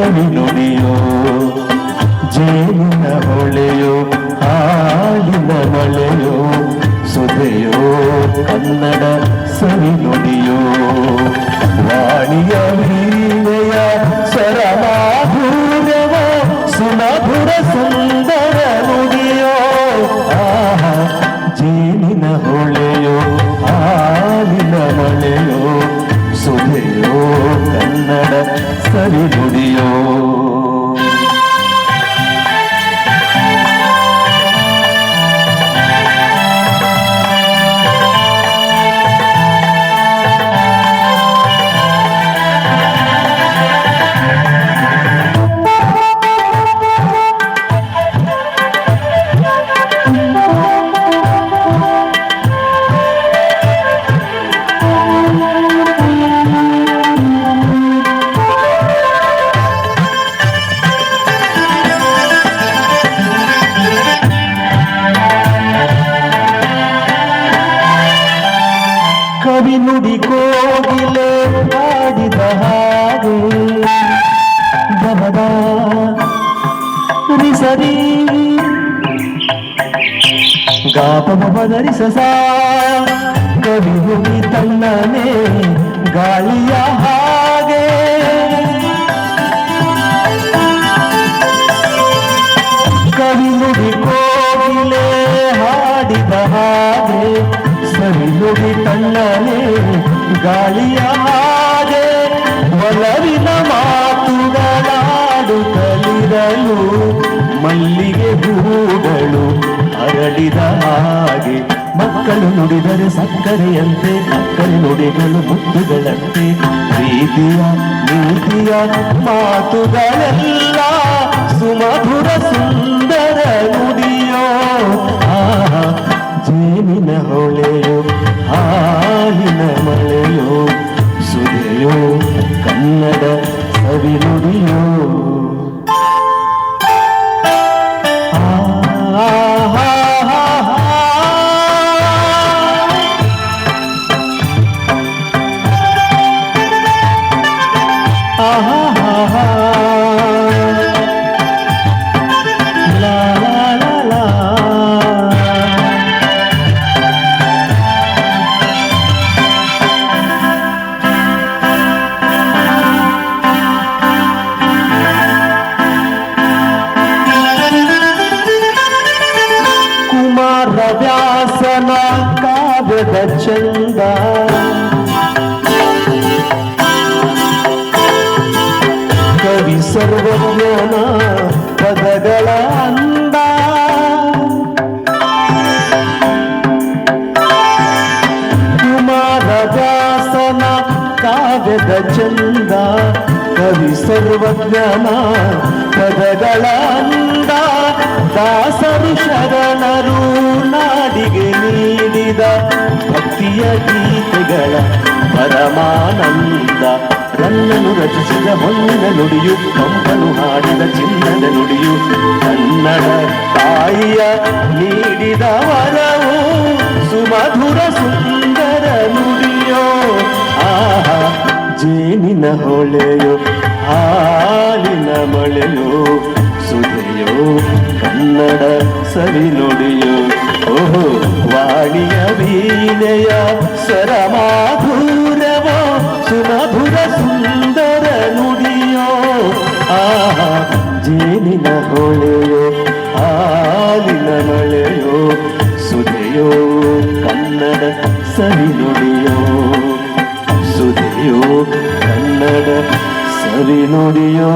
ಸವಿ ನುಡಿಯೋ ಜೇನಿನ ಹೊಳೆಯೋ ಹಾಲಿನ ಮಳೆಯೋ ಸುಧೆಯೋ ಕನ್ನಡ ಸವಿ ನುಡಿಯೋ ವಾಣಿಯ ವೀಣೆಯ ಸ್ವರಮಾಧುರ್ಯವೋ ಸುಮಧುರ ಸುಂದರ ನುಡಿಯೋ ಜೇನಿನ ಹೊಳೆಯೋ ಹಾಲಿನ ಮಳೆಯೋ ಸುಧೆಯೋ ಕನ್ನಡ ಸವಿ ನುಡಿಯೋ ಕವಿ ನುಡಿ ಕೋಗಿಲೆ ಹಾಡಿದ ಹಾಗೆ ಗಮದ ರಿಸರಿ ಗಾಪಮರಿಸ ಕವಿ ನುಡಿ ತನ್ನನೆ ಗಾಳಿಯ ಹಾಗೆ ಕವಿ ನುಡಿ ಕೋಗಿಲೆ ಹಾಡಿದ ಹಾಗೆ ಸವಿ ನುಡಿ ತಣ್ಣನೆ ಗಾಳಿಯ ಹಾಗೆ ಒಲವಿನ ಮಾತುಗಳಾಡುತ್ತಲಿರಲು ಮಲ್ಲಿಗೆ ಹೂಗಳು ಅರಳಿದ ಹಾಗೆ ಮಕ್ಕಳು ನುಡಿದರೆ ಸಕ್ಕರೆಯಂತೆ ಅಕ್ಕರೆ ನುಡಿಗಳು ಮುತ್ತುಗಳಂತೆ ಪ್ರೀತಿಯ ನೀತಿಯ ಮಾತುಗಳೆಲ್ಲ ಸುಮಧುರ ಸುಂದರ ನುಡಿಯೋ ಜೇನಿನ ಹೊಳೆಯೋ ಹಾಲಿನ ಮಳೆಯೋ ಸುಧೆಯೋ ಕನ್ನಡ ಸವಿ ನುಡಿಯೋ ವ್ಯಾಸನ ಕಾವ್ಯದ ಚಂದ ಕವಿ ಸರ್ವಜ್ಞನ ಪದಗಳ ಅಂದ ಕುಮಾರ ವ್ಯಾಸನ ಕಾವ್ಯದ ಚಂದ ಕವಿ ಸರ್ವಜ್ಞನ ಪದಗಳ ಅಂದ ದಾಸರು ಶರಣರು ನಾಡಿಗೆ ನೀಡಿದ ಭಕ್ತಿಯ ಗೀತೆಗಳ ಪರಮಾನಂದ ರನ್ನನು ರಚಿಸಿದ ಹೊನ್ನಿನ ನುಡಿಯು ಕಂಪನು ಹಾಡಿದ ಚಿನ್ನದ ನುಡಿಯು ಕನ್ನಡ ತಾಯಿಯ ನೀಡಿದ ವರವು ಸುಮಧುರ ಸುಂದರ ನುಡಿಯೋ ಜೇನಿನ ಹೊಳೆಯೋ ಹಾಲಿನ ಮಳೆಯೋ ಸುಧೆಯೋ ಕನ್ನಡ ಸವಿ ನುಡಿಯೋ ಓಹೋ ವಾಣಿಯ ವೀಣೆಯ ಸ್ವರಮಾಧುರ್ಯವೋ ಸುಮಧುರ ಸುಂದರ ನುಡಿಯೋ ಜೇನಿನ ಹೊಳೆಯೋ ಹಾಲಿನ ಮಳೆಯೋ ಸುಧೆಯೋ ಕನ್ನಡ ಸವಿ ನುಡಿಯೋ ಸುಧೆಯೋ ಕನ್ನಡ ಸವಿ ನುಡಿಯೋ